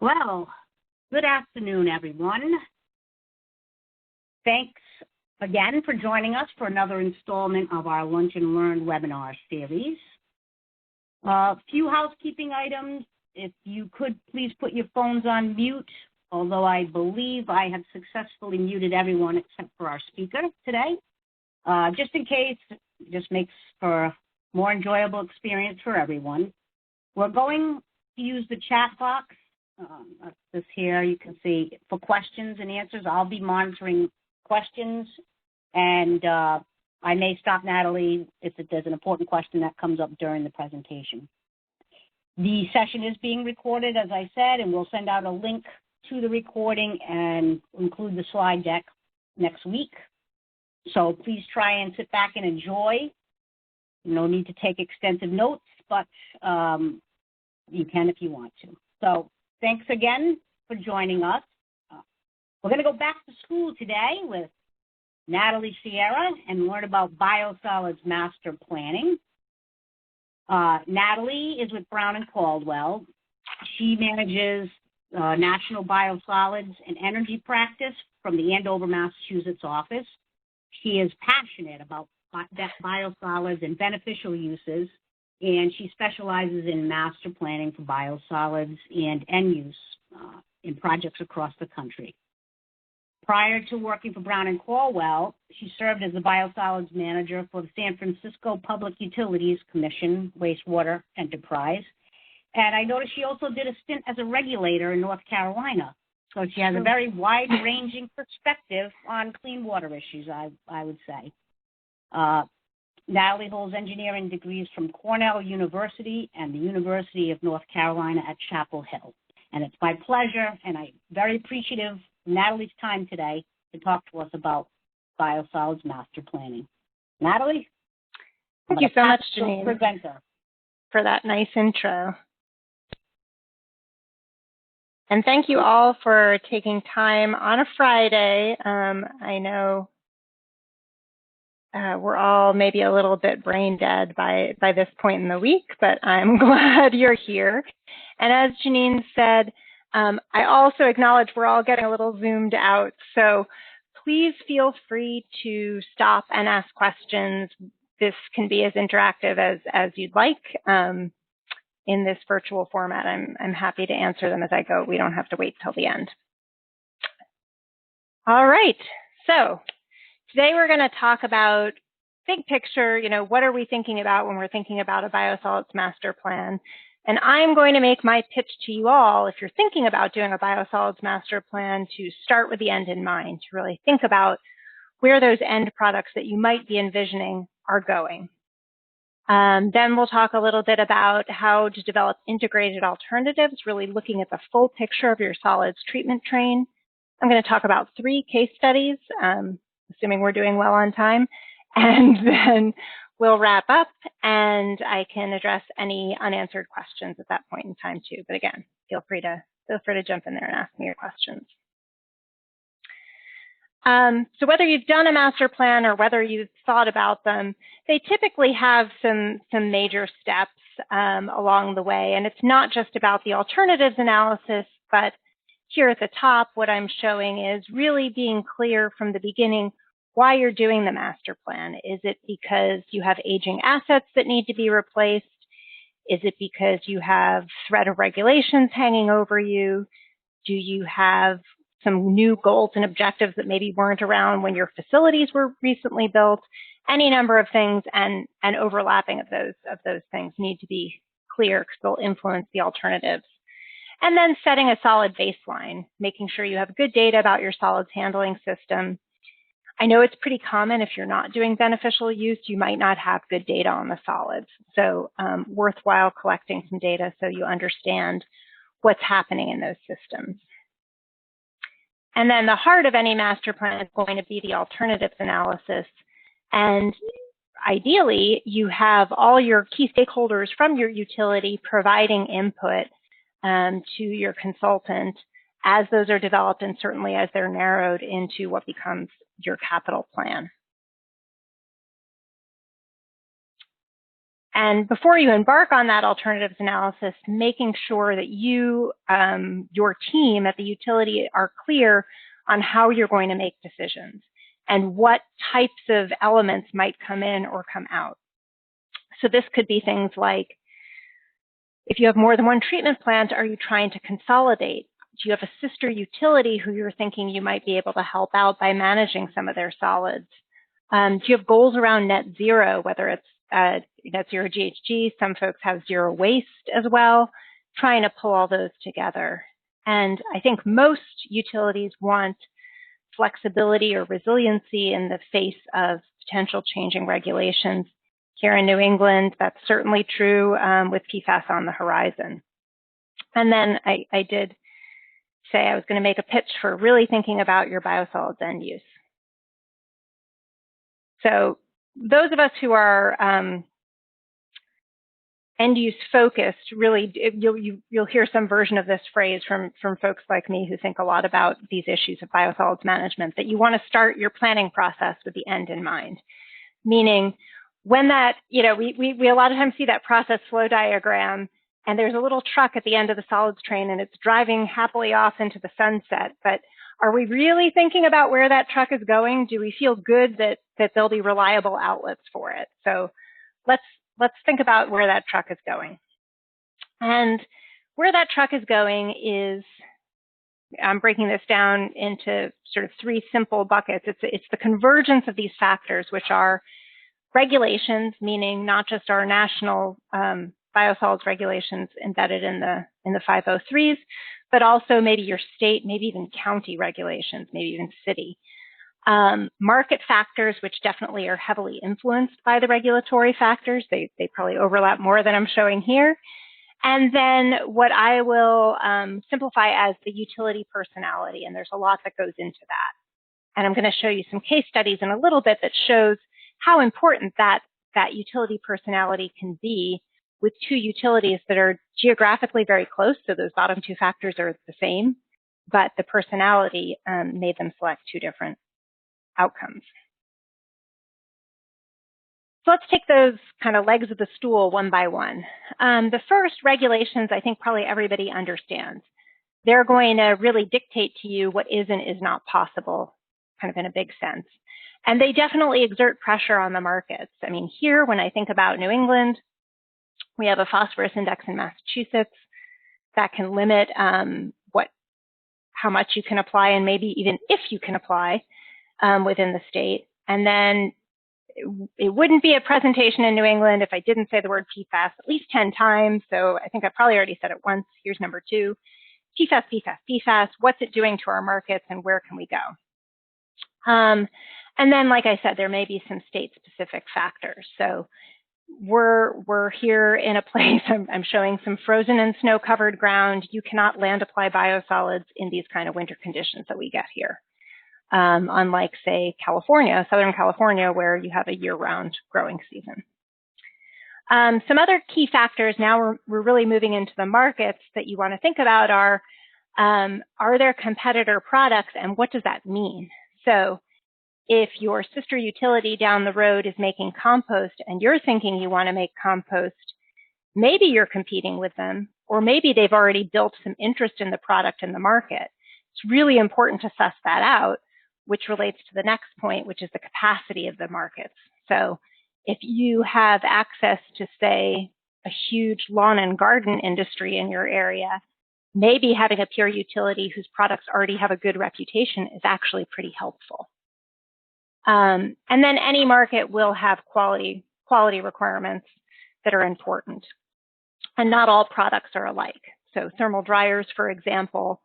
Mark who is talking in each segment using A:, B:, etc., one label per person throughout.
A: Well, good afternoon, everyone. Thanks again for joining us for another installment of our Lunch and Learn webinar series. A few housekeeping items. If you could please put your phones on mute, although I believe I have successfully muted everyone except for our speaker today. Just in case, it just makes for a more enjoyable experience for everyone. We're going to use the chat box. This here, you can see for questions and answers. I'll be monitoring questions, and I may stop Natalie if there's an important question that comes up during the presentation. The session is being recorded, as I said, and we'll send out a link to the recording and include the slide deck next week. So please try and sit back and enjoy. No need to take extensive notes, but you can if you want to. So thanks again for joining us. We're going to go back to school today with Natalie Sierra and learn about Biosolids master planning. Natalie is with Brown and Caldwell. She manages National Biosolids and Energy Practice from the Andover, Massachusetts office. She is passionate about biosolids and beneficial uses, and she specializes in master planning for biosolids and end use in projects across the country. Prior to working for Brown and Caldwell, she served as the biosolids manager for the San Francisco Public Utilities Commission wastewater enterprise. And I noticed she also did a stint as a regulator in North Carolina. So she has a very wide-ranging perspective on clean water issues, I would say. Natalie holds engineering degrees from Cornell University and the University of North Carolina at Chapel Hill. And it's my pleasure, and I'm very appreciative of Natalie's time today to talk to us about biosolids master planning. Natalie?
B: Thank you so much, Janine, for that nice intro. And thank you all for taking time on a Friday. I know we're all maybe a little bit brain dead by this point in the week, but I'm glad you're here. And as Janine said, I also acknowledge we're all getting a little zoomed out. So please feel free to stop and ask questions. This can be as interactive as you'd like. In this virtual format, I'm happy to answer them as I go. We don't have to wait till the end. All right, so today we're going to talk about big picture, what are we thinking about when we're thinking about a biosolids master plan? And I'm going to make my pitch to you all, if you're thinking about doing a biosolids master plan, to start with the end in mind, to really think about where those end products that you might be envisioning are going. Then we'll talk a little bit about how to develop integrated alternatives, really looking at the full picture of your solids treatment train. I'm going to talk about 3 case studies, assuming we're doing well on time, and then we'll wrap up and I can address any unanswered questions at that point in time too. But again, feel free to jump in there and ask me your questions. So whether you've done a master plan or whether you've thought about them, they typically have some major steps along the way. And it's not just about the alternatives analysis, but here at the top, what I'm showing is really being clear from the beginning why you're doing the master plan. Is it because you have aging assets that need to be replaced? Is it because you have threat of regulations hanging over you? Do you have some new goals and objectives that maybe weren't around when your facilities were recently built? Any number of things, and overlapping of those things need to be clear because they'll influence the alternatives. And then setting a solid baseline, making sure you have good data about your solids handling system. I know it's pretty common if you're not doing beneficial use, you might not have good data on the solids. So worthwhile collecting some data so you understand what's happening in those systems. And then the heart of any master plan is going to be the alternatives analysis. And ideally, you have all your key stakeholders from your utility providing input to your consultant as those are developed and certainly as they're narrowed into what becomes your capital plan. And before you embark on that alternatives analysis, making sure that you, your team at the utility are clear on how you're going to make decisions and what types of elements might come in or come out. So this could be things like, if you have more than one treatment plant, are you trying to consolidate? Do you have a sister utility who you're thinking you might be able to help out by managing some of their solids? Do you have goals around net zero, whether it's net zero GHG, some folks have zero waste as well, trying to pull all those together. And I think most utilities want flexibility or resiliency in the face of potential changing regulations. Here in New England, that's certainly true with PFAS on the horizon. And then I did say I was going to make a pitch for really thinking about your biosolids end use. So those of us who are end use focused, really, you'll hear some version of this phrase from folks like me who think a lot about these issues of biosolids management, that you want to start your planning process with the end in mind. Meaning, when that, we a lot of times see that process flow diagram, and there's a little truck at the end of the solids train, and it's driving happily off into the sunset. But are we really thinking about where that truck is going? Do we feel good that there'll be reliable outlets for it? So let's think about where that truck is going. And where that truck is going is, I'm breaking this down into sort of three simple buckets. It's the convergence of these factors, which are regulations, meaning not just our national biosolids regulations embedded in the 503s, but also maybe your state, maybe even county regulations, maybe even city. Market factors, which definitely are heavily influenced by the regulatory factors. They probably overlap more than I'm showing here. And then what I will simplify as the utility personality, and there's a lot that goes into that. And I'm going to show you some case studies in a little bit that shows how important that utility personality can be with two utilities that are geographically very close. So those bottom two factors are the same, but the personality made them select two different outcomes. So let's take those kind of legs of the stool one by one. The first, regulations, I think probably everybody understands. They're going to really dictate to you what is and is not possible, kind of in a big sense. And they definitely exert pressure on the markets. I mean, here, when I think about New England, we have a phosphorus index in Massachusetts that can limit how much you can apply, and maybe even if you can apply within the state. And then it wouldn't be a presentation in New England if I didn't say the word PFAS at least 10 times. So I think I probably already said it once. Here's number 2. PFAS, PFAS, PFAS. What's it doing to our markets, and where can we go? And then, like I said, there may be some state-specific factors. So we're here in a place, I'm showing some frozen and snow-covered ground. You cannot land apply biosolids in these kind of winter conditions that we get here. Unlike, say, California, Southern California, where you have a year-round growing season. Some other key factors, now we're really moving into the markets that you want to think about are there competitor products, and what does that mean? So if your sister utility down the road is making compost and you're thinking you want to make compost, maybe you're competing with them, or maybe they've already built some interest in the product in the market. It's really important to suss that out, which relates to the next point, which is the capacity of the markets. So if you have access to, say, a huge lawn and garden industry in your area, maybe having a peer utility whose products already have a good reputation is actually pretty helpful. And then any market will have quality requirements that are important. And not all products are alike. So thermal dryers, for example,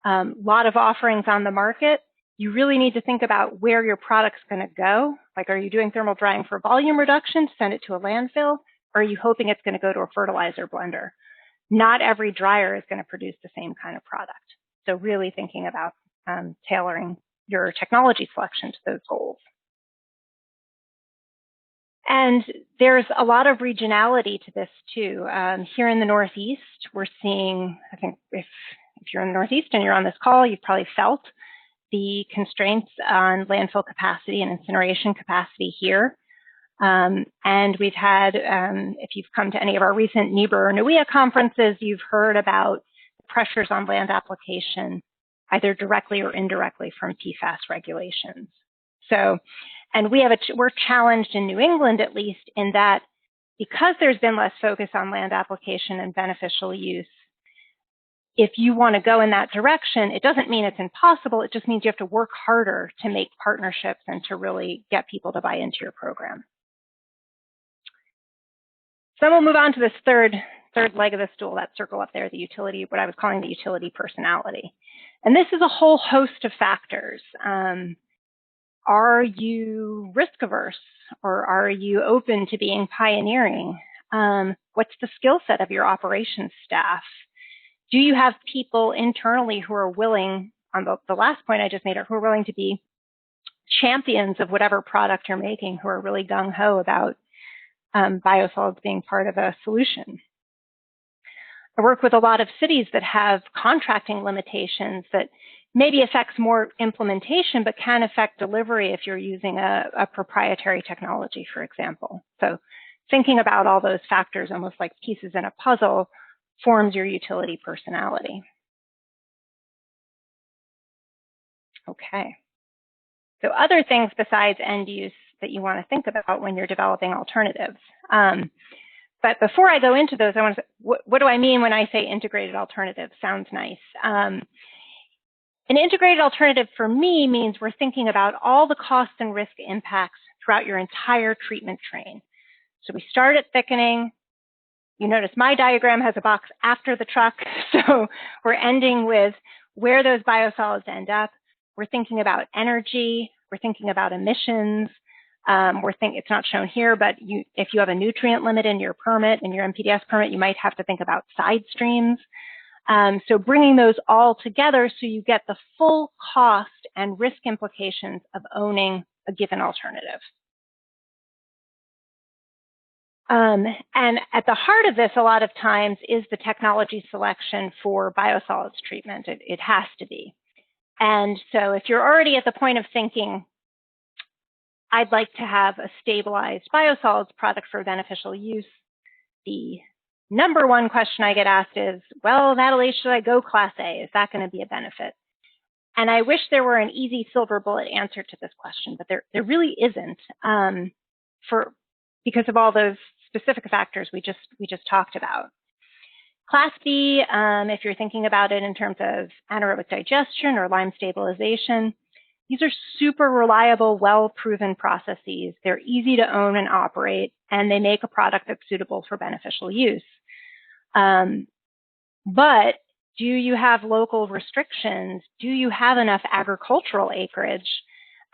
B: a lot of offerings on the market. You really need to think about where your product's going to go. Like, are you doing thermal drying for volume reduction to send it to a landfill? Or are you hoping it's going to go to a fertilizer blender? Not every dryer is going to produce the same kind of product. So really thinking about tailoring your technology selection to those goals. And there's a lot of regionality to this too. Here in the Northeast, we're seeing, I think if you're in the Northeast and you're on this call, you've probably felt the constraints on landfill capacity and incineration capacity here. And we've had, if you've come to any of our recent NEBR or NUIA conferences, you've heard about pressures on land application, either directly or indirectly from PFAS regulations. So, and we're challenged in New England, at least, in that because there's been less focus on land application and beneficial use, if you want to go in that direction, it doesn't mean it's impossible. It just means you have to work harder to make partnerships and to really get people to buy into your program. So then we'll move on to this third leg of the stool, that circle up there, the utility, what I was calling the utility personality. And this is a whole host of factors. Are you risk averse, or are you open to being pioneering? What's the skill set of your operations staff? Do you have people internally who are willing, on the last point I just made, who are willing to be champions of whatever product you're making, who are really gung-ho about biosolids being part of a solution? I work with a lot of cities that have contracting limitations that maybe affects more implementation, but can affect delivery if you're using a proprietary technology, for example. So thinking about all those factors, almost like pieces in a puzzle, forms your utility personality. Okay. So other things besides end use that you want to think about when you're developing alternatives. But before I go into those, I want to say, what do I mean when I say integrated alternative? Sounds nice. An integrated alternative for me means we're thinking about all the cost and risk impacts throughout your entire treatment train. So we start at thickening. You notice my diagram has a box after the truck. So we're ending with where those biosolids end up. We're thinking about energy. We're thinking about emissions. It's not shown here, but if you have a nutrient limit in your permit, in your MPDS permit, you might have to think about side streams. So bringing those all together so you get the full cost and risk implications of owning a given alternative. And at the heart of this, a lot of times, is the technology selection for biosolids treatment. It has to be. And so if you're already at the point of thinking, I'd like to have a stabilized biosolids product for beneficial use, the number one question I get asked is, well, Natalie, should I go Class A? Is that going to be a benefit? And I wish there were an easy silver bullet answer to this question, but there really isn't, because of all those specific factors we just talked about. Class B, if you're thinking about it in terms of anaerobic digestion or lime stabilization, these are super reliable, well-proven processes. They're easy to own and operate, and they make a product that's suitable for beneficial use. But do you have local restrictions? Do you have enough agricultural acreage?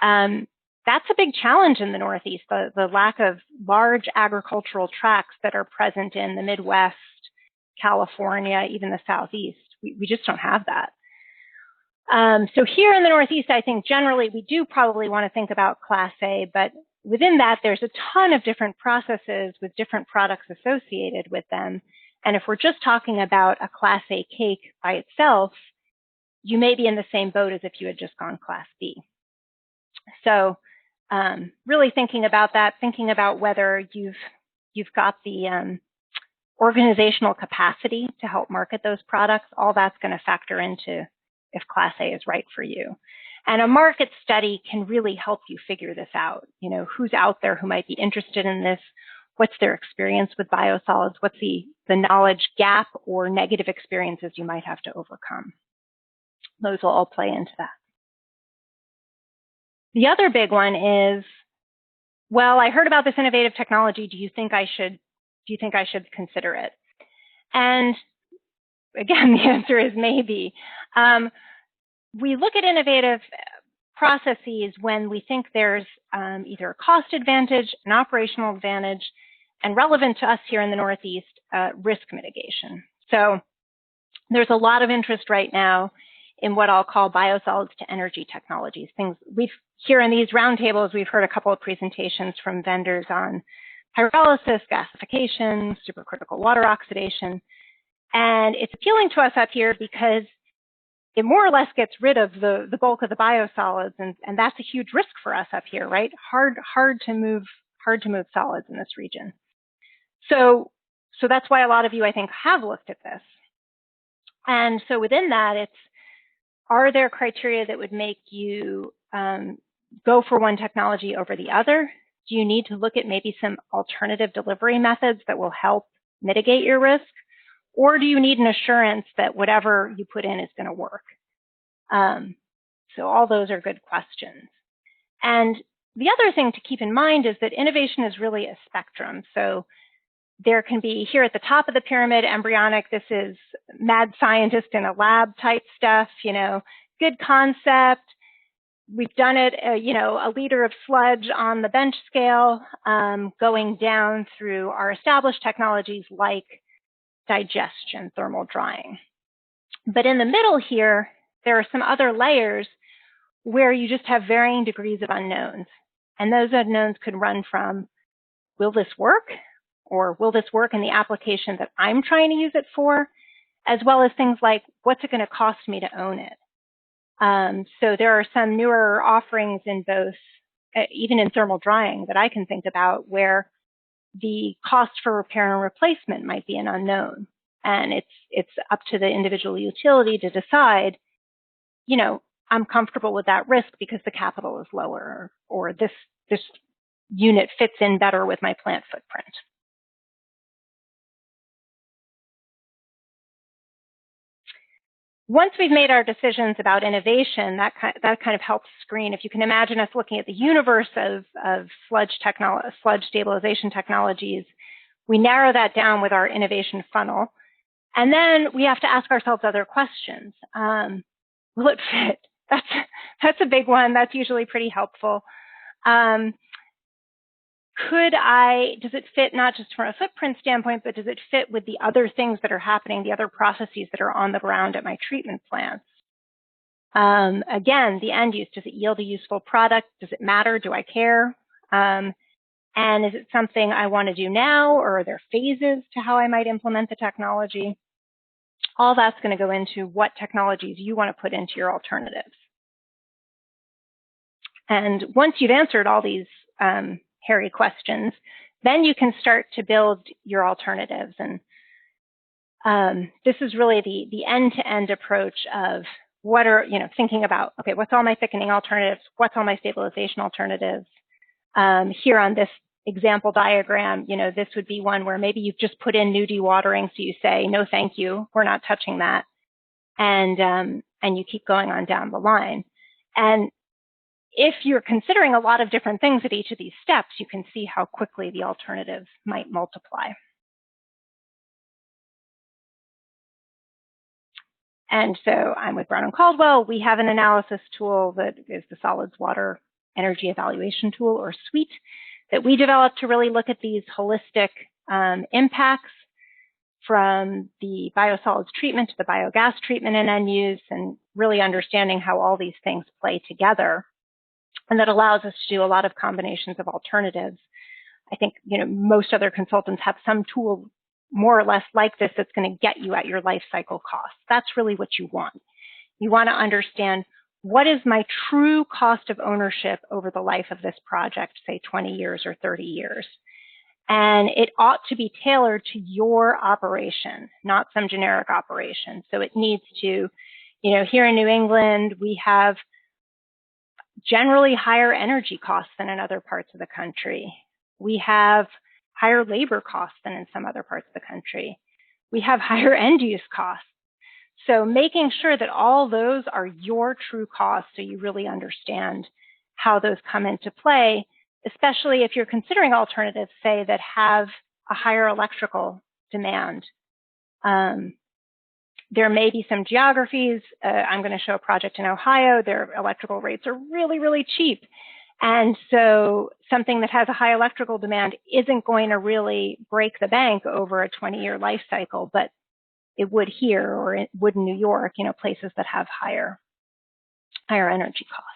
B: That's a big challenge in the Northeast, the lack of large agricultural tracts that are present in the Midwest, California, even the Southeast. We just don't have that. So here in the Northeast, I think generally we do probably want to think about Class A, but within that, there's a ton of different processes with different products associated with them. And if we're just talking about a Class A cake by itself, you may be in the same boat as if you had just gone Class B. So really thinking about that, thinking about whether you've got the organizational capacity to help market those products, all that's going to factor into if Class A is right for you. And a market study can really help you figure this out. You know, who's out there who might be interested in this? What's their experience with biosolids? What's the knowledge gap or negative experiences you might have to overcome? Those will all play into that. The other big one is, well, I heard about this innovative technology. Do you think I should consider it? And again, the answer is maybe. We look at innovative processes when we think there's either a cost advantage, an operational advantage, and relevant to us here in the Northeast, risk mitigation. So there's a lot of interest right now in what I'll call biosolids to energy technologies. Here in these roundtables, we've heard a couple of presentations from vendors on pyrolysis, gasification, supercritical water oxidation. And it's appealing to us up here because it more or less gets rid of the bulk of the biosolids, and that's a huge risk for us up here, right? Hard hard to move solids in this region. So that's why a lot of you, I think, have looked at this. And so within that, are there criteria that would make you go for one technology over the other? Do you need to look at maybe some alternative delivery methods that will help mitigate your risk? Or do you need an assurance that whatever you put in is going to work? So all those are good questions. And the other thing to keep in mind is that innovation is really a spectrum. So there can be here at the top of the pyramid, embryonic, this is mad scientist in a lab type stuff, good concept. We've done it, a liter of sludge on the bench scale, going down through our established technologies like digestion, thermal drying. But in the middle here, there are some other layers where you just have varying degrees of unknowns. And those unknowns could run from, will this work? Or will this work in the application that I'm trying to use it for? As well as things like, what's it going to cost me to own it? So there are some newer offerings in both, even in thermal drying that I can think about where the cost for repair and replacement might be an unknown. And it's up to the individual utility to decide, I'm comfortable with that risk because the capital is lower, or this unit fits in better with my plant footprint. Once we've made our decisions about innovation, that kind of helps screen. If you can imagine us looking at the universe of sludge stabilization technologies, we narrow that down with our innovation funnel. And then we have to ask ourselves other questions. Will it fit? That's a big one. That's usually pretty helpful. Does it fit not just from a footprint standpoint, but does it fit with the other things that are happening, the other processes that are on the ground at my treatment plants? Again, the end use, does it yield a useful product? Does it matter? Do I care? And is it something I want to do now, or are there phases to how I might implement the technology? All that's going to go into what technologies you want to put into your alternatives. And once you've answered all these hairy questions, then you can start to build your alternatives. And this is really the end-to-end approach of what are, thinking about, okay, what's all my thickening alternatives? What's all my stabilization alternatives? Here on this example diagram, this would be one where maybe you've just put in new dewatering, so you say, no, thank you, we're not touching that. And you keep going on down the line. And if you're considering a lot of different things at each of these steps, you can see how quickly the alternatives might multiply. And so I'm with Brown and Caldwell. We have an analysis tool that is the Solids Water Energy Evaluation Tool, or SWEET, that we developed to really look at these holistic impacts from the biosolids treatment to the biogas treatment and end use, and really understanding how all these things play together. And that allows us to do a lot of combinations of alternatives. I think, most other consultants have some tool more or less like this that's going to get you at your life cycle costs. That's really what you want. You want to understand, what is my true cost of ownership over the life of this project, say 20 years or 30 years? And it ought to be tailored to your operation, not some generic operation. So it needs to, here in New England, we have generally higher energy costs than in other parts of the country. We have higher labor costs than in some other parts of the country. We have higher end use costs. So making sure that all those are your true costs, so you really understand how those come into play, especially if you're considering alternatives, say, that have a higher electrical demand. There may be some geographies. I'm going to show a project in Ohio. Their electrical rates are really, really cheap. And so something that has a high electrical demand isn't going to really break the bank over a 20-year life cycle, but it would here, or it would in New York, places that have higher energy costs.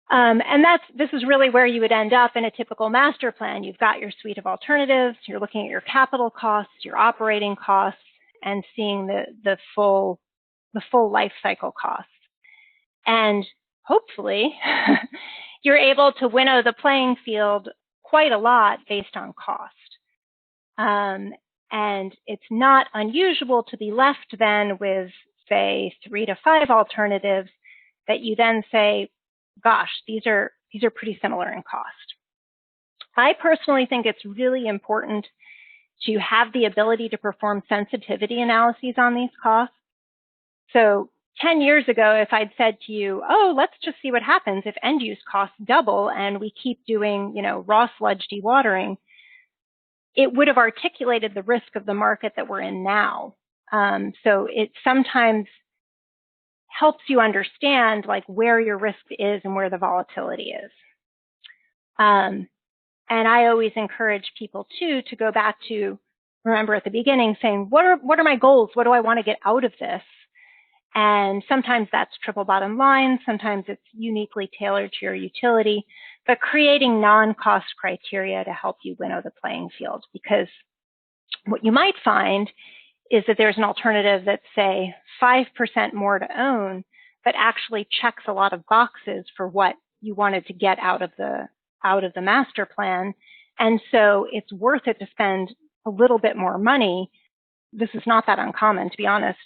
B: And this is really where you would end up in a typical master plan. You've got your suite of alternatives. You're looking at your capital costs, your operating costs, and seeing the full life cycle costs. And hopefully, you're able to winnow the playing field quite a lot based on cost. And it's not unusual to be left then with, say, 3 to 5 alternatives that you then say, gosh, these are pretty similar in cost. I personally think it's really important to have the ability to perform sensitivity analyses on these costs. So 10 years ago, if I'd said to you, oh, let's just see what happens if end use costs double and we keep doing, raw sludge dewatering, it would have articulated the risk of the market that we're in now. So it sometimes helps you understand like where your risk is and where the volatility is. And I always encourage people too to go back to, remember at the beginning saying, what are my goals? What do I want to get out of this? And sometimes that's triple bottom line. Sometimes it's uniquely tailored to your utility, but creating non-cost criteria to help you winnow the playing field. Because what you might find is that there's an alternative that's, say, 5% more to own, but actually checks a lot of boxes for what you wanted to get out of the master plan. And so it's worth it to spend a little bit more money. This is not that uncommon, to be honest.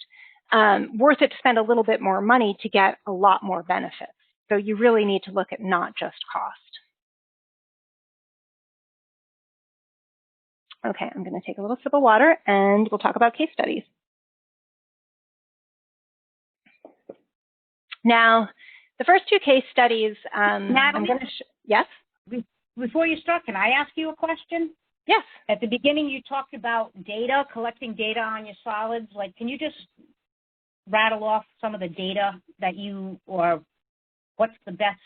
B: Worth it to spend a little bit more money to get a lot more benefits. So you really need to look at not just cost. Okay, I'm going to take a little sip of water and we'll talk about case studies. Now, the first 2 case studies,
A: Natalie,
B: I'm going to yes?
A: Before you start, can I ask you a question?
B: Yes.
A: At the beginning, you talked about data, collecting data on your solids. Like, can you just rattle off some of the data that or what's the best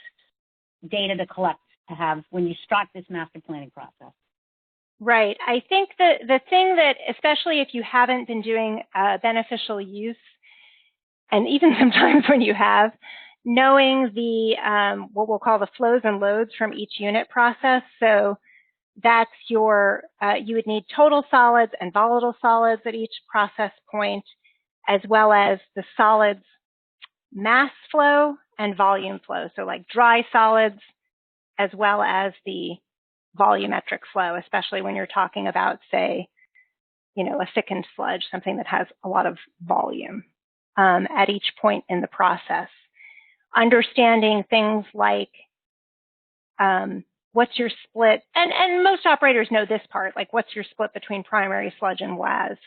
A: data to collect to have when you start this master planning process?
B: Right. I think that the thing that, especially if you haven't been doing beneficial use, and even sometimes when you have, knowing the what we'll call the flows and loads from each unit process. So that's your, you would need total solids and volatile solids at each process point, as well as the solids mass flow and volume flow. So like dry solids, as well as the volumetric flow, especially when you're talking about, say, a thickened sludge, something that has a lot of volume at each point in the process. Understanding things like what's your split, and most operators know this part, like what's your split between primary sludge and WAS.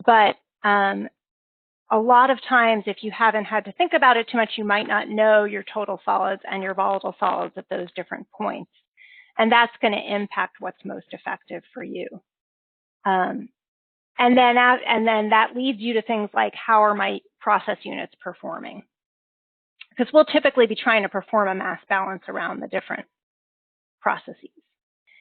B: But a lot of times, if you haven't had to think about it too much, you might not know your total solids and your volatile solids at those different points. And that's going to impact what's most effective for you. And then that leads you to things like, how are my process units performing? Because we'll typically be trying to perform a mass balance around the different processes.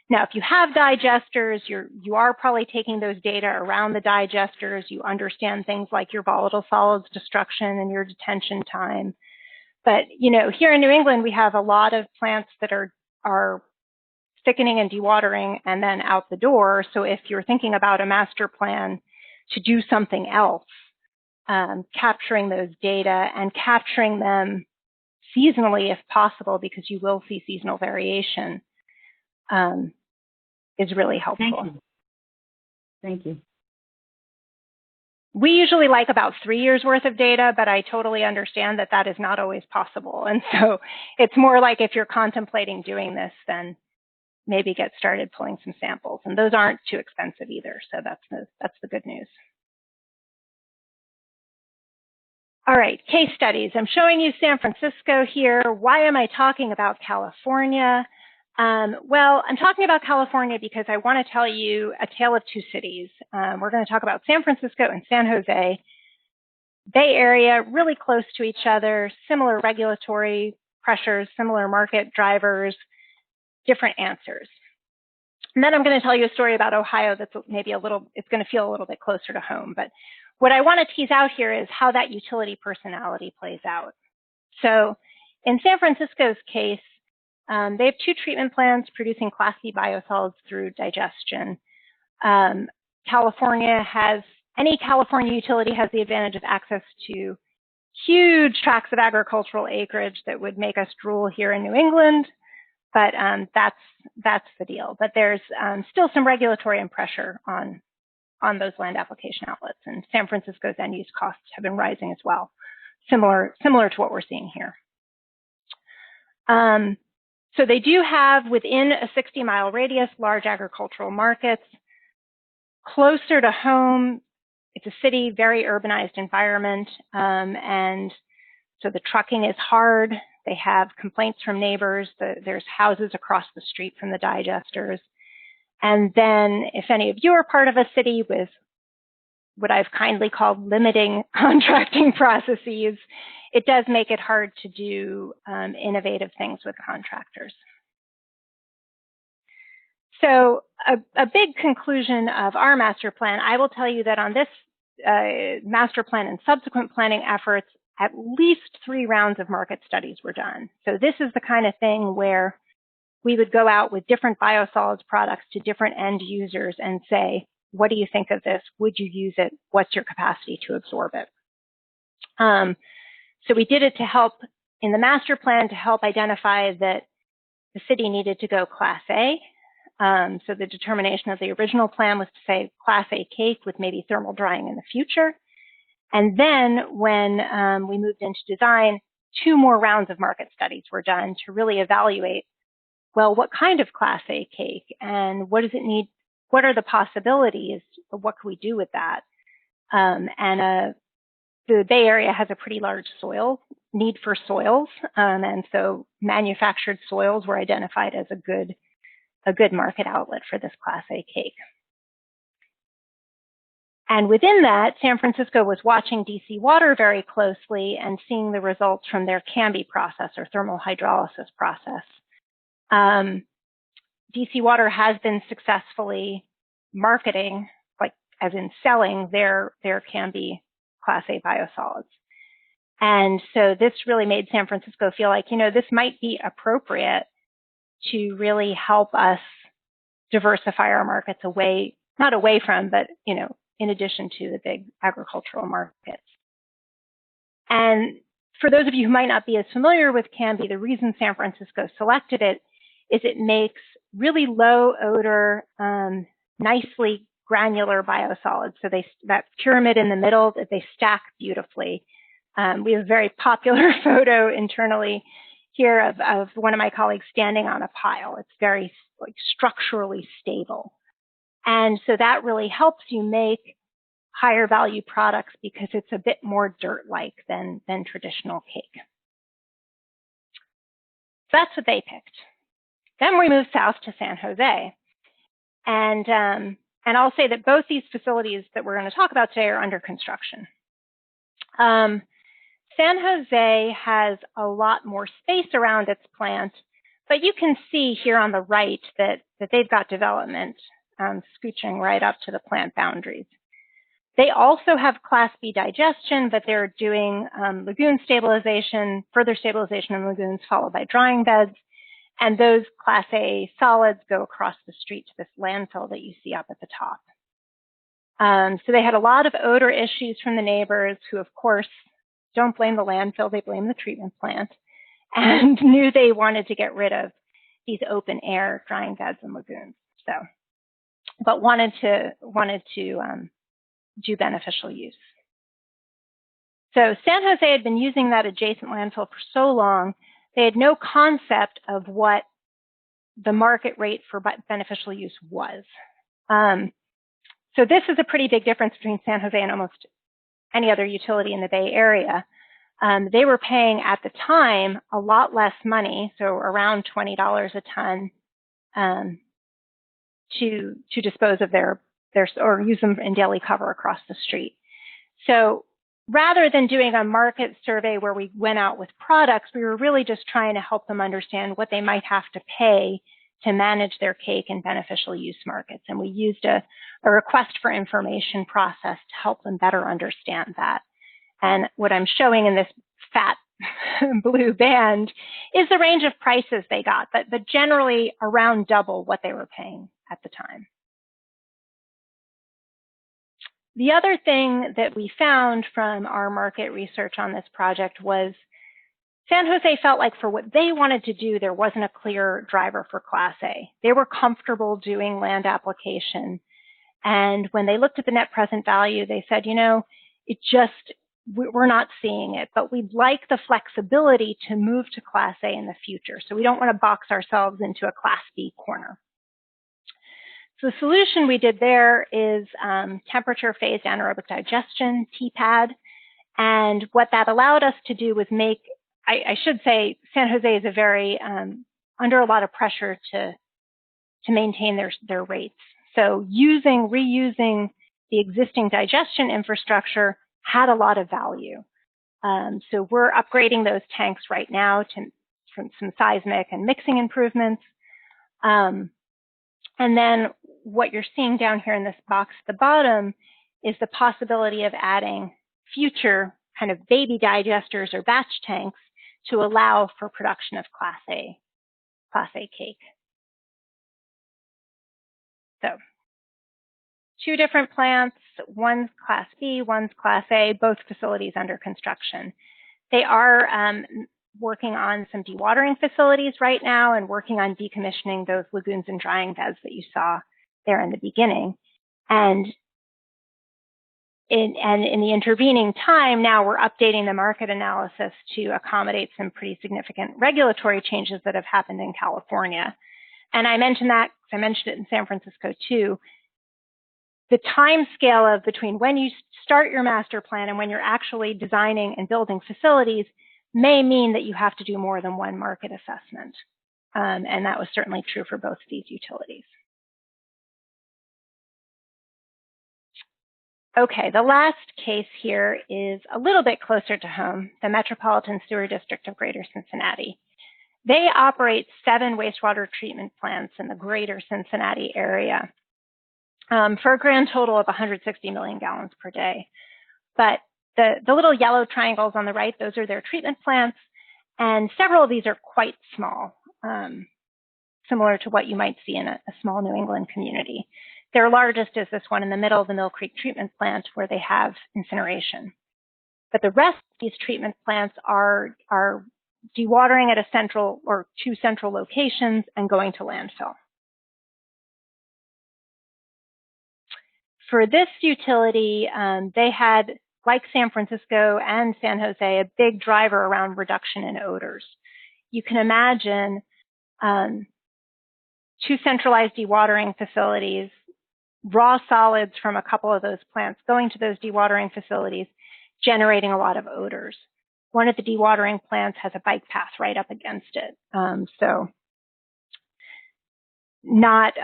B: Now, if you have digesters, you are probably taking those data around the digesters. You understand things like your volatile solids destruction and your detention time. But, here in New England, we have a lot of plants that are thickening and dewatering and then out the door. So if you're thinking about a master plan to do something else, capturing those data and capturing them seasonally if possible, because you will see seasonal variation, is really helpful.
A: Thank you.
B: We usually like about 3 years worth of data, but I totally understand that that is not always possible. And so it's more like if you're contemplating doing this, then maybe get started pulling some samples. And those aren't too expensive either. So that's the good news. All right, case studies. I'm showing you San Francisco here. Why am I talking about California? Well, I'm talking about California because I want to tell you a tale of 2 cities. We're going to talk about San Francisco and San Jose. Bay Area, really close to each other, similar regulatory pressures, similar market drivers, different answers. And then I'm going to tell you a story about Ohio that's maybe it's going to feel a little bit closer to home. But what I want to tease out here is how that utility personality plays out. So in San Francisco's case, they have 2 treatment plants producing Class C biosolids through digestion. Any California utility has the advantage of access to huge tracts of agricultural acreage that would make us drool here in New England, but that's the deal. But there's still some regulatory and pressure on those land application outlets, and San Francisco's end use costs have been rising as well, similar to what we're seeing here. So they do have, within a 60-mile radius, large agricultural markets. Closer to home, it's a city, very urbanized environment, and so the trucking is hard. They have complaints from neighbors. There's houses across the street from the digesters. And then if any of you are part of a city with what I've kindly called limiting contracting processes, it does make it hard to do innovative things with contractors. So a big conclusion of our master plan, I will tell you that on this master plan and subsequent planning efforts, at least 3 rounds of market studies were done. So this is the kind of thing where we would go out with different biosolids products to different end users and say, what do you think of this? Would you use it? What's your capacity to absorb it? So we did it to help, in the master plan, to help identify that the city needed to go Class A. So the determination of the original plan was to say Class A cake with maybe thermal drying in the future. And then when we moved into design, 2 more rounds of market studies were done to really evaluate, well, what kind of Class A cake and what does it need? What are the possibilities? What can we do with that? The Bay Area has a pretty large need for soils. And so manufactured soils were identified as a good market outlet for this Class A cake. And within that, San Francisco was watching DC Water very closely and seeing the results from their CAMBI process, or thermal hydrolysis process. DC Water has been successfully marketing, like as in selling their CAMBI Class A biosolids. And so this really made San Francisco feel like, this might be appropriate to really help us diversify our markets not away from, but, in addition to the big agricultural markets. And for those of you who might not be as familiar with CAMBI, the reason San Francisco selected it is it makes really low odor, nicely granular biosolids. So that pyramid in the middle, they stack beautifully. We have a very popular photo internally here of one of my colleagues standing on a pile. It's very structurally stable. And so that really helps you make higher value products because it's a bit more dirt-like than traditional cake. So that's what they picked. Then we moved south to San Jose. And I'll say that both these facilities that we're going to talk about today are under construction. San Jose has a lot more space around its plant, but you can see here on the right that they've got development scooching right up to the plant boundaries. They also have Class B digestion, but they're doing lagoon stabilization, further stabilization in lagoons followed by drying beds. And those Class A solids go across the street to this landfill that you see up at the top. So they had a lot of odor issues from the neighbors who, of course, don't blame the landfill, they blame the treatment plant, and knew they wanted to get rid of these open air drying beds and lagoons. So, but wanted to do beneficial use. So San Jose had been using that adjacent landfill for so long, they had no concept of what the market rate for beneficial use was. So this is a pretty big difference between San Jose and almost any other utility in the Bay Area. They were paying at the time a lot less money, so around $20 a ton, to dispose of their or use them in daily cover across the street. So rather than doing a market survey where we went out with products, we were really just trying to help them understand what they might have to pay to manage their cake in beneficial use markets. And we used a request for information process to help them better understand that. And what I'm showing in this fat blue band is the range of prices they got, but generally around double what they were paying at the time. The other thing that we found from our market research on this project was San Jose felt like for what they wanted to do, there wasn't a clear driver for Class A. They were comfortable doing land application. And when they looked at the net present value, they said, you know, we're not seeing it, but we'd like the flexibility to move to Class A in the future. So we don't want to box ourselves into a Class B corner. So the solution we did there is temperature phased anaerobic digestion, TPAD. And what that allowed us to do was make, I should say, San Jose is a very, under a lot of pressure to maintain their rates. So reusing the existing digestion infrastructure had a lot of value. So we're upgrading those tanks right now from some seismic and mixing improvements. And then what you're seeing down here in this box at the bottom is the possibility of adding future kind of baby digesters or batch tanks to allow for production of Class A cake. So 2 different plants, one's Class B, one's Class A, both facilities under construction. They are working on some dewatering facilities right now and working on decommissioning those lagoons and drying beds that you saw there in the beginning. And in the intervening time, now we're updating the market analysis to accommodate some pretty significant regulatory changes that have happened in California. And I mentioned that because I mentioned it in San Francisco too. The time scale of between when you start your master plan and when you're actually designing and building facilities may mean that you have to do more than one market assessment. And that was certainly true for both of these utilities. Okay, the last case here is a little bit closer to home, the Metropolitan Sewer District of Greater Cincinnati. They operate 7 wastewater treatment plants in the greater Cincinnati area for a grand total of 160 million gallons per day. But the little yellow triangles on the right, those are their treatment plants, and several of these are quite small, similar to what you might see in a small New England community. Their largest is this one in the middle of the Mill Creek treatment plant where they have incineration. But the rest of these treatment plants are dewatering at a central or 2 central locations and going to landfill. For this utility, they had, like San Francisco and San Jose, a big driver around reduction in odors. You can imagine 2 centralized dewatering facilities, raw solids from a couple of those plants going to those dewatering facilities, generating a lot of odors. One of the dewatering plants has a bike path right up against it. So not,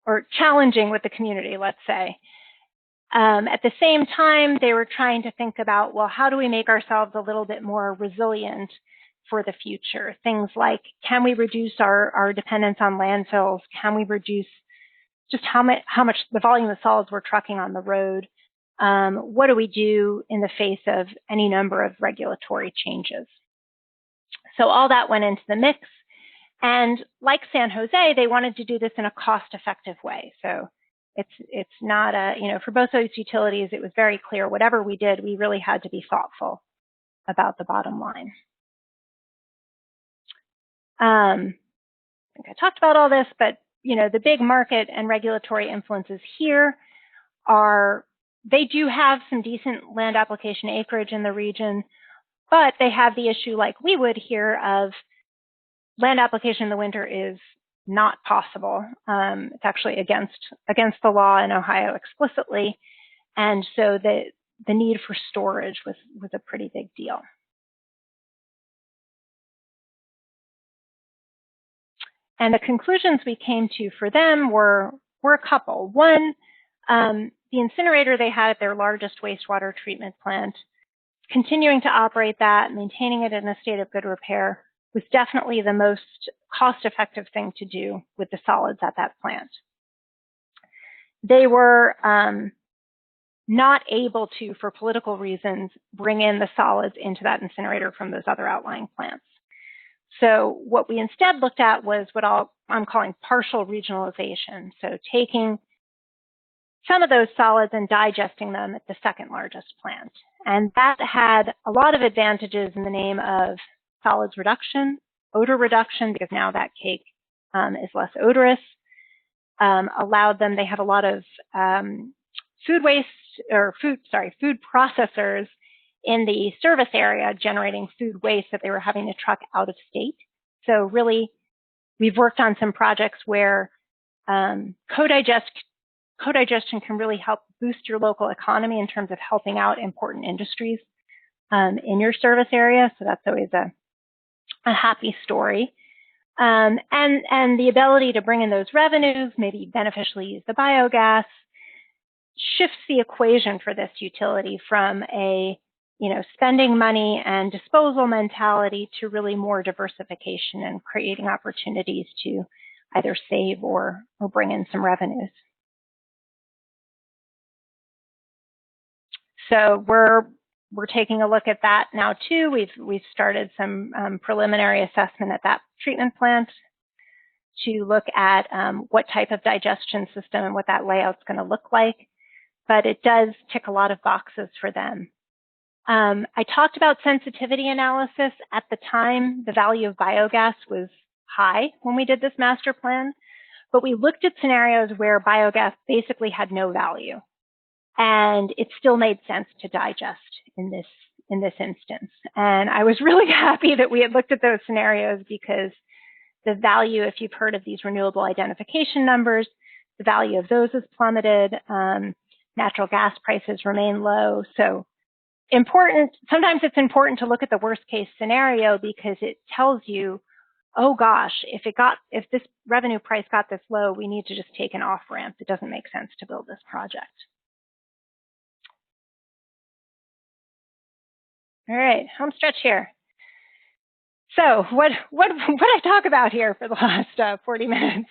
B: or challenging with the community, let's say. At the same time, they were trying to think about, well, how do we make ourselves a little bit more resilient for the future? Things like, can we reduce our dependence on landfills? Can we reduce just how much the volume of solids we're trucking on the road? What do we do in the face of any number of regulatory changes? So all that went into the mix. And like San Jose, they wanted to do this in a cost-effective way. So it's not for both those utilities, it was very clear whatever we did, we really had to be thoughtful about the bottom line. I think I talked about all this, but the big market and regulatory influences here are, they do have some decent land application acreage in the region, but they have the issue like we would here of land application in the winter is not possible. It's actually against the law in Ohio explicitly. And so the need for storage was a pretty big deal. And the conclusions we came to for them were a couple. One, the incinerator they had at their largest wastewater treatment plant, continuing to operate that, maintaining it in a state of good repair, was definitely the most cost-effective thing to do with the solids at that plant. They were not able to, for political reasons, bring in the solids into that incinerator from those other outlying plants. So what we instead looked at was what I'm calling partial regionalization. So taking some of those solids and digesting them at the second largest plant. And that had a lot of advantages in the name of solids reduction, odor reduction, because now that cake is less odorous, allowed them, they had a lot of food processors in the service area generating food waste that they were having to truck out of state. So really, we've worked on some projects where co-digestion can really help boost your local economy in terms of helping out important industries in your service area. So that's always a happy story. And the ability to bring in those revenues, maybe beneficially use the biogas, shifts the equation for this utility from a spending money and disposal mentality to really more diversification and creating opportunities to either save or bring in some revenues. So we're taking a look at that now too. We've started some preliminary assessment at that treatment plant to look at what type of digestion system and what that layout's going to look like. But it does tick a lot of boxes for them. I talked about sensitivity analysis. At the time, the value of biogas was high when we did this master plan, but we looked at scenarios where biogas basically had no value, and it still made sense to digest in this instance. And I was really happy that we had looked at those scenarios, because the value, if you've heard of these renewable identification numbers, the value of those has plummeted. Natural gas prices remain low. So sometimes it's important to look at the worst case scenario, because it tells you, oh gosh, if this revenue price got this low, we need to just take an off ramp. It doesn't make sense to build this project. All right, home stretch here. So what I talk about here for the last 40 minutes?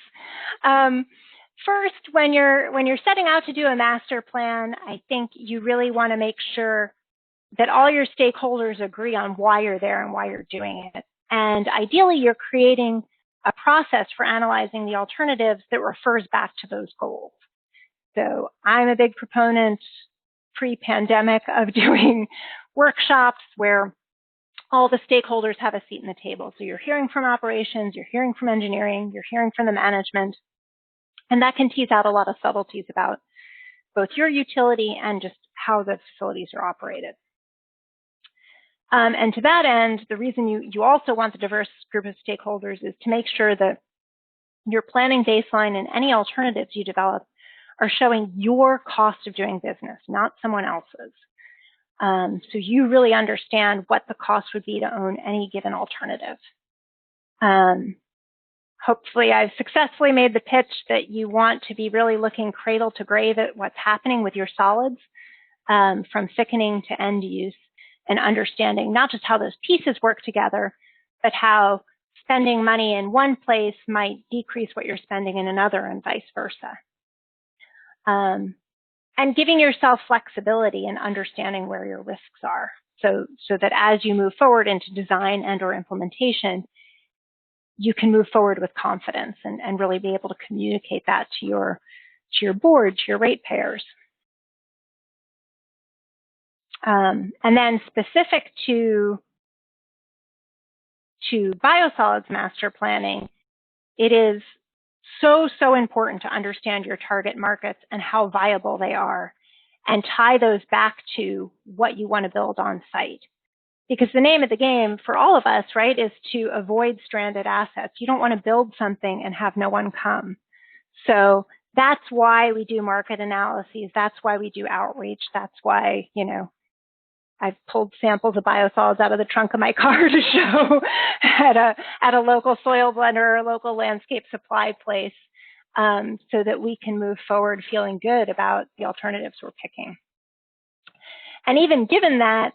B: First, when you're setting out to do a master plan, I think you really want to make sure that all your stakeholders agree on why you're there and why you're doing it. And ideally, you're creating a process for analyzing the alternatives that refers back to those goals. So I'm a big proponent pre-pandemic of doing workshops where all the stakeholders have a seat in the table. So you're hearing from operations, you're hearing from engineering, you're hearing from the management, and that can tease out a lot of subtleties about both your utility and just how the facilities are operated. And to that end, the reason you also want the diverse group of stakeholders is to make sure that your planning baseline and any alternatives you develop are showing your cost of doing business, not someone else's. So you really understand what the cost would be to own any given alternative. Hopefully I've successfully made the pitch that you want to be really looking cradle to grave at what's happening with your solids, from thickening to end use, and understanding not just how those pieces work together, but how spending money in one place might decrease what you're spending in another, and vice versa. And giving yourself flexibility and understanding where your risks are, so that as you move forward into design and or implementation, you can move forward with confidence and really be able to communicate that to your board, to your ratepayers. And then specific to biosolids master planning, it is so important to understand your target markets and how viable they are, and tie those back to what you want to build on site. Because the name of the game for all of us, right, is to avoid stranded assets. You don't want to build something and have no one come. So that's why we do market analyses. That's why we do outreach. That's why, I've pulled samples of biosolids out of the trunk of my car to show at a local soil blender or a local landscape supply place, so that we can move forward feeling good about the alternatives we're picking. And even given that,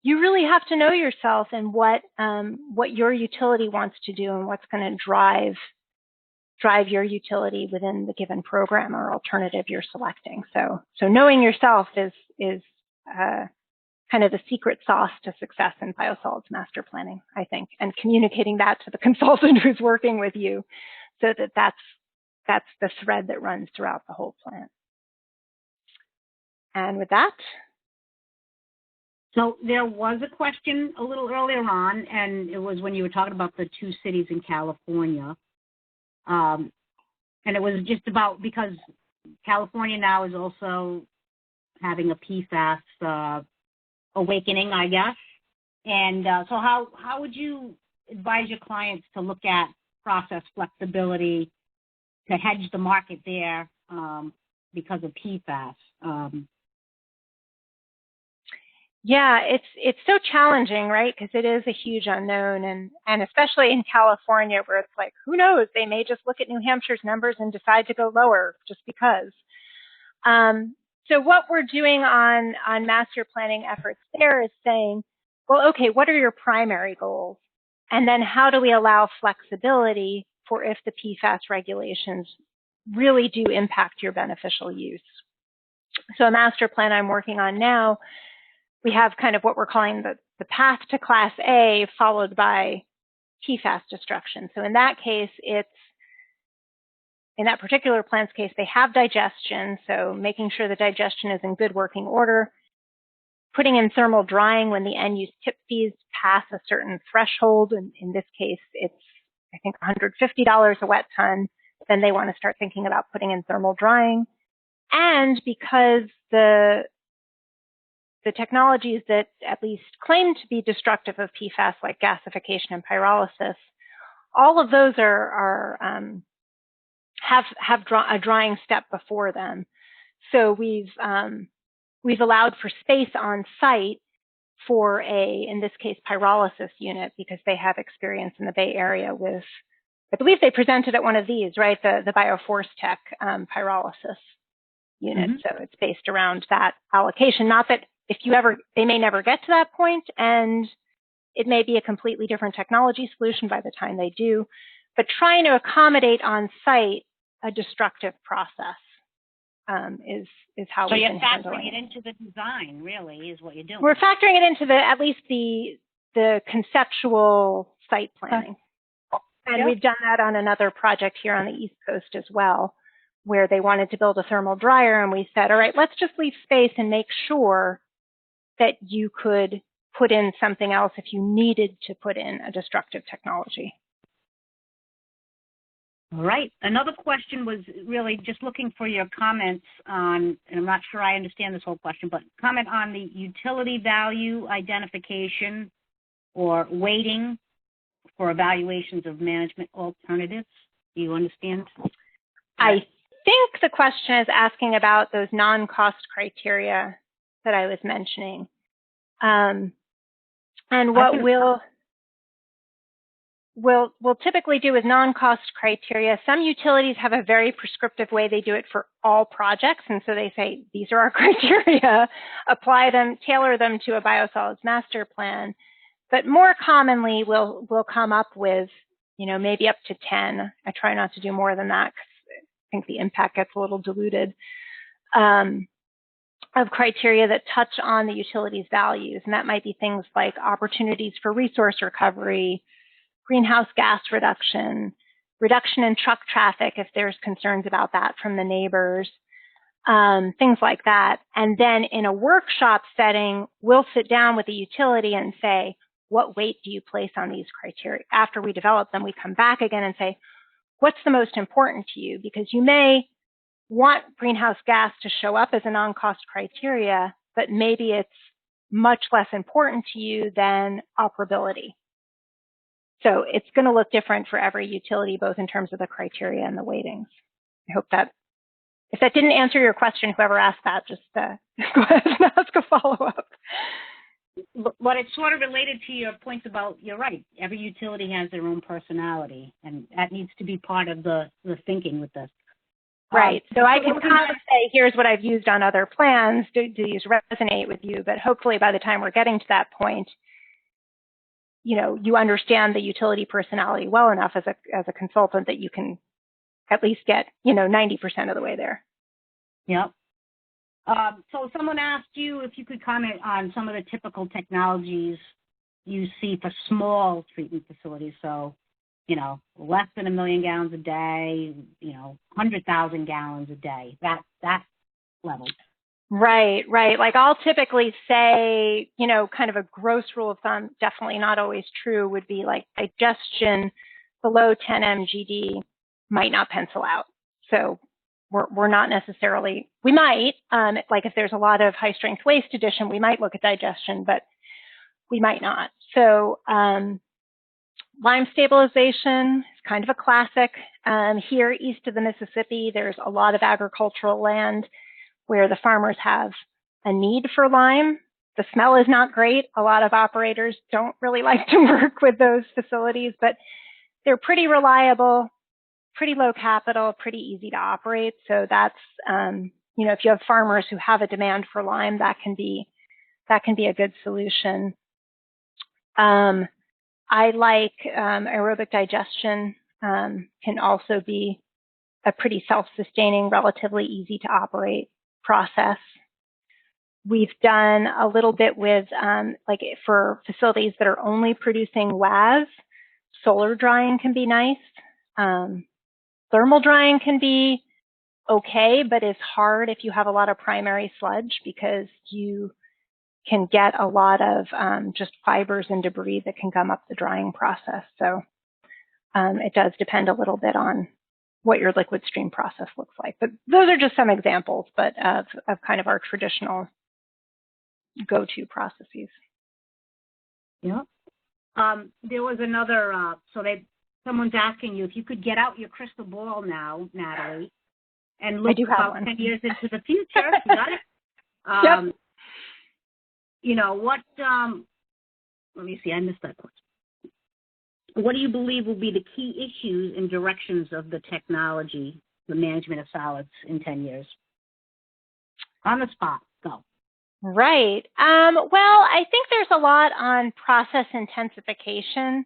B: you really have to know yourself and what your utility wants to do and what's going to drive your utility within the given program or alternative you're selecting. So knowing yourself is kind of the secret sauce to success in biosolids master planning, I think, and communicating that to the consultant who's working with you, so that that's the thread that runs throughout the whole plan. And with that.
A: So there was a question a little earlier on, and it was when you were talking about the 2 cities in California. And it was just about, because California now is also having a PFAS awakening, I guess. And so how would you advise your clients to look at process flexibility to hedge the market there because of PFAS?
B: Yeah, it's so challenging, right? Because it is a huge unknown, and especially in California, where it's like, who knows? They may just look at New Hampshire's numbers and decide to go lower just because. So what we're doing on master planning efforts there is saying, well, okay, what are your primary goals? And then how do we allow flexibility for if the PFAS regulations really do impact your beneficial use? So a master plan I'm working on now, we have kind of what we're calling the path to Class A followed by PFAS destruction. So in that case, in that particular plant's case, they have digestion, so making sure the digestion is in good working order, putting in thermal drying when the end-use tip fees pass a certain threshold. And in this case, it's, I think, $150 a wet ton. Then they want to start thinking about putting in thermal drying. And because the technologies that at least claim to be destructive of PFAS, like gasification and pyrolysis, all of those have a drying step before them. So we've allowed for space on site for in this case, pyrolysis unit, because they have experience in the Bay Area with, I believe they presented at one of these, right? The Bioforce Tech pyrolysis unit. Mm-hmm. So it's based around that allocation. Not that they may never get to that point, and it may be a completely different technology solution by the time they do, but trying to accommodate on site a destructive process is how we've been handling it. So you're factoring
A: it into the design, really, is what you're doing.
B: We're factoring it into at least the conceptual site planning. And we've done that on another project here on the East Coast as well, where they wanted to build a thermal dryer, and we said, all right, let's just leave space and make sure that you could put in something else if you needed to put in a destructive technology.
A: All right. Another question was really just looking for your comments on, and I'm not sure I understand this whole question, but comment on the utility value identification or weighting for evaluations of management alternatives. Do you understand?
B: I think the question is asking about those non-cost criteria that I was mentioning. And what we'll typically do with non-cost criteria, some utilities have a very prescriptive way they do it for all projects. And so they say, these are our criteria, apply them, tailor them to a biosolids master plan. But more commonly, we'll come up with, maybe up to 10. I try not to do more than that because I think the impact gets a little diluted. Of criteria that touch on the utility's values. And that might be things like opportunities for resource recovery, greenhouse gas reduction, reduction in truck traffic if there's concerns about that from the neighbors, things like that. And then in a workshop setting, we'll sit down with the utility and say, what weight do you place on these criteria? After we develop them, we come back again and say, what's the most important to you? Because you may want greenhouse gas to show up as a non-cost criteria, but maybe it's much less important to you than operability. So it's going to look different for every utility, both in terms of the criteria and the weightings. I hope that, if that didn't answer your question, whoever asked that, just go ahead and ask a follow-up.
A: But it's sort of related to your points about, you're right, every utility has their own personality, and that needs to be part of the thinking with this.
B: Right. So I can kind of say, here's what I've used on other plans. Do these resonate with you? But hopefully by the time we're getting to that point, you understand the utility personality well enough as a consultant that you can at least get, 90% of the way there.
A: Yep. So someone asked you if you could comment on some of the typical technologies you see for small treatment facilities. So, less than 1 million gallons a day, 100,000 gallons a day, that level.
B: Right, right. Like I'll typically say, you know, kind of a gross rule of thumb, definitely not always true, would be like digestion below 10 mgd might not pencil out. So we're not necessarily, we might, like if there's a lot of high strength waste addition, we might look at digestion, but we might not. So lime stabilization is kind of a classic. Here east of the Mississippi, there's a lot of agricultural land where the farmers have a need for lime. The smell is not great. A lot of operators don't really like to work with those facilities, but they're pretty reliable, pretty low capital, pretty easy to operate. So that's, you know, if you have farmers who have a demand for lime, that can be a good solution. I like aerobic digestion, can also be a pretty self-sustaining, relatively easy to operate process. We've done a little bit with, like for facilities that are only producing WAS, solar drying can be nice. Thermal drying can be okay, but is hard if you have a lot of primary sludge because you can get a lot of just fibers and debris that can gum up the drying process. So it does depend a little bit on what your liquid stream process looks like. But those are just some examples, but of kind of our traditional go-to processes.
A: Yeah. There was another, someone's asking you if you could get out your crystal ball now, Natalie, and look about 10 years into the future. You got it?
B: Yep.
A: You know, what, let me see, I missed that question. What do you believe will be the key issues and directions of the technology, the management of solids in 10 years? On the spot, go.
B: Right. Well, I think there's a lot on process intensification.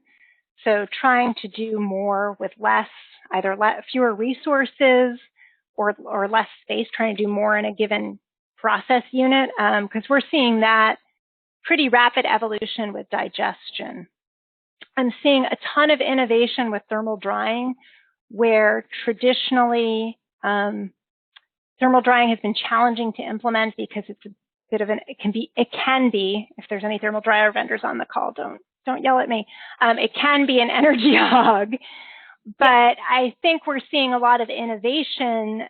B: So trying to do more with less, either fewer resources or less space, trying to do more in a given process unit, because we're seeing that pretty rapid evolution with digestion. I'm seeing a ton of innovation with thermal drying, where traditionally thermal drying has been challenging to implement because it's a bit of it can be, if there's any thermal dryer vendors on the call, don't yell at me. It can be an energy hog, but I think we're seeing a lot of innovation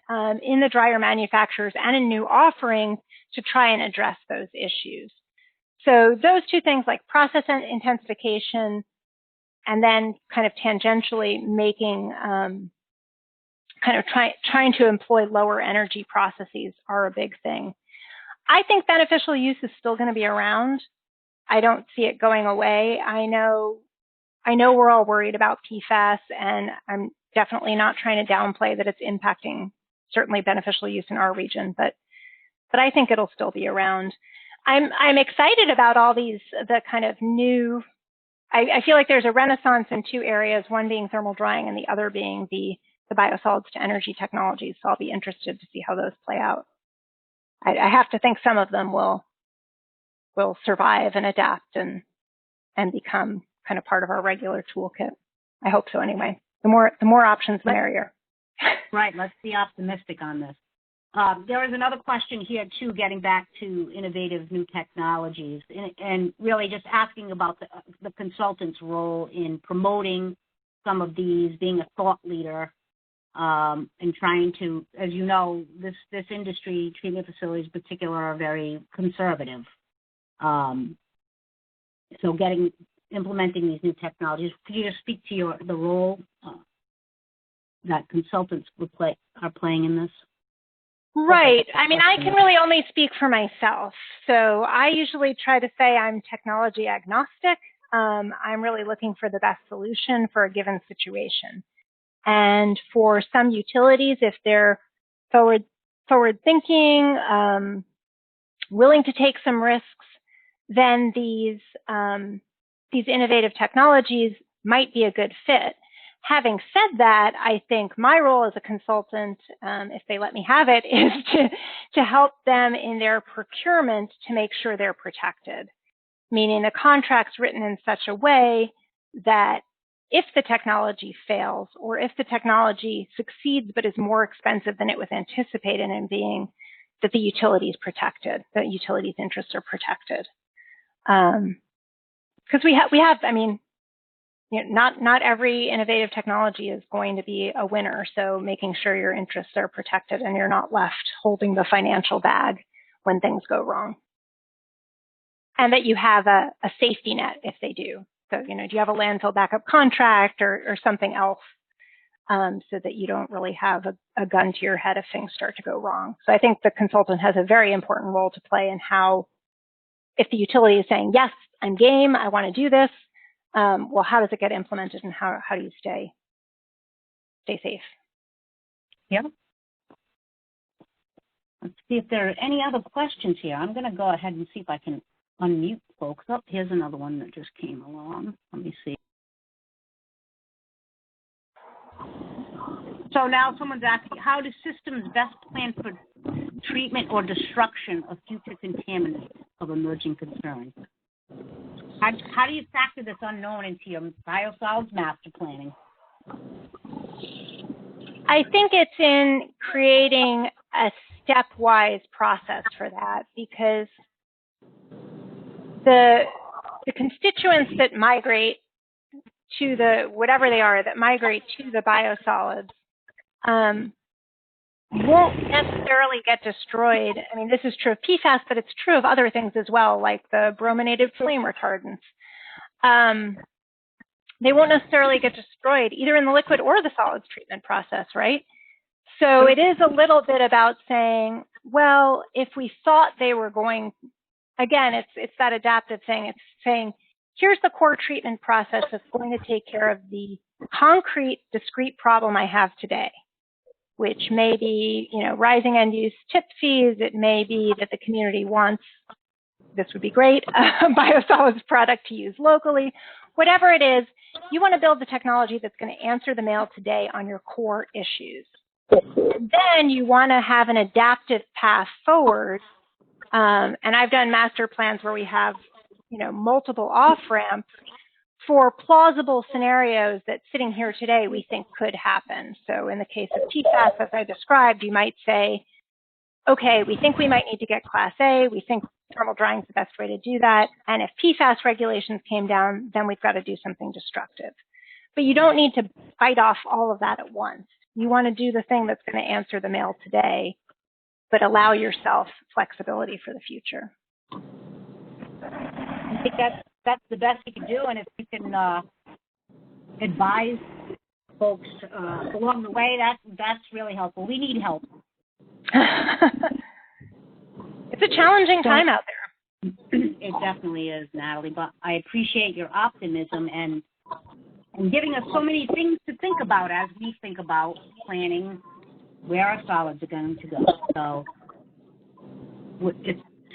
B: in the dryer manufacturers and in new offerings to try and address those issues. So those two things, like process intensification, and then kind of tangentially making, trying to employ lower energy processes, are a big thing. I think beneficial use is still going to be around. I don't see it going away. I know we're all worried about PFAS, and I'm definitely not trying to downplay that it's impacting certainly beneficial use in our region, but I think it'll still be around. I'm excited about all these, the kind of new, I feel like there's a renaissance in two areas, one being thermal drying and the other being the biosolids to energy technologies. So I'll be interested to see how those play out. I have to think some of them will survive and adapt and become kind of part of our regular toolkit. I hope so anyway. The more options, the merrier.
A: Right, let's be optimistic on this. There is another question here, too, getting back to innovative new technologies, and really just asking about the consultant's role in promoting some of these, being a thought leader, and trying to, as you know, this industry, treatment facilities in particular, are very conservative. So implementing these new technologies, could you just speak to the role that consultants are playing in this?
B: Right. I mean, I can really only speak for myself. So I usually try to say I'm technology agnostic. I'm really looking for the best solution for a given situation. And for some utilities, if they're forward thinking, willing to take some risks, then these innovative technologies might be a good fit. Having said that, I think my role as a consultant, if they let me have it, is to help them in their procurement to make sure they're protected, meaning the contract's written in such a way that if the technology fails, or if the technology succeeds but is more expensive than it was anticipated in being, that the utility is protected, that utilities' interests are protected. Because we have, I mean, you know, not every innovative technology is going to be a winner. So making sure your interests are protected and you're not left holding the financial bag when things go wrong. And that you have a safety net if they do. So, you know, do you have a landfill backup contract or something else so that you don't really have a gun to your head if things start to go wrong. So I think the consultant has a very important role to play in how, if the utility is saying, yes, I'm game, I want to do this, well, how does it get implemented and how do you stay safe?
A: Yeah. Let's see if there are any other questions here. I'm going to go ahead and see if I can unmute folks. Oh, here's another one that just came along. Let me see. So now someone's asking, how do systems best plan for treatment or destruction of future contaminants of emerging concerns? How do you factor this unknown into your biosolids master planning?
B: I think it's in creating a stepwise process for that, because the constituents that migrate to the, whatever they are, that migrate to the biosolids won't necessarily get destroyed. I mean, this is true of PFAS, but it's true of other things as well, like the brominated flame retardants. They won't necessarily get destroyed either in the liquid or the solids treatment process, right? So it is a little bit about saying, well, if we thought they were going, again, it's that adaptive thing. It's saying, here's the core treatment process that's going to take care of the concrete, discrete problem I have today, which may be, you know, rising end-use tip fees. It may be that the community wants, this would be great, a biosolids product to use locally. Whatever it is, you want to build the technology that's going to answer the mail today on your core issues. Then you want to have an adaptive path forward. And I've done master plans where we have, you know, multiple off-ramps for plausible scenarios that sitting here today we think could happen. So in the case of PFAS, as I described, you might say, okay, we think we might need to get Class A. We think thermal drying is the best way to do that. And if PFAS regulations came down, then we've got to do something destructive. But you don't need to bite off all of that at once. You want to do the thing that's going to answer the mail today, but allow yourself flexibility for the future.
A: I think that's the best you can do, and if you can advise folks along the way, that's really helpful. We need help.
B: It's a challenging time out there.
A: It definitely is, Natalie, but I appreciate your optimism and giving us so many things to think about as we think about planning where our solids are going to go. So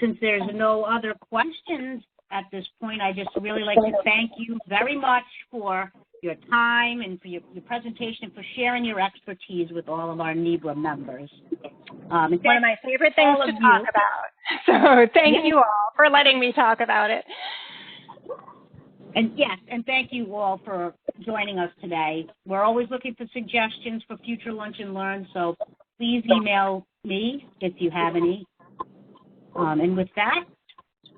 A: since there's no other questions at this point, I just really like to thank you very much for your time and for your presentation and for sharing your expertise with all of our NEBRA members.
B: One of my favorite things to talk about. So thank you all for letting me talk about it.
A: And yes, and thank you all for joining us today. We're always looking for suggestions for future Lunch and Learn, so please email me if you have any. And with that,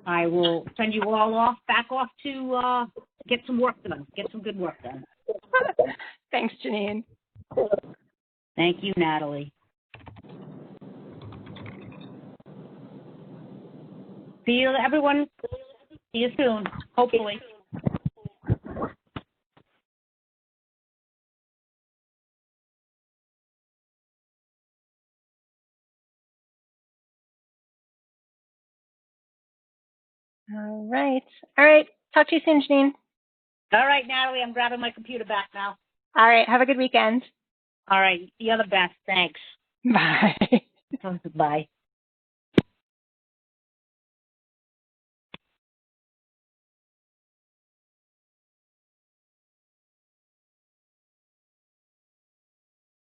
A: I will send you all back off to get some work done, get some good work done.
B: Thanks, Janine.
A: Thank you, Natalie. See you, everyone. See you soon, hopefully.
B: All right. Talk to you soon, Janine.
A: All right, Natalie, I'm grabbing my computer back now.
B: All right. Have a good weekend.
A: All right. You're the best. Thanks.
B: Bye.
A: Bye.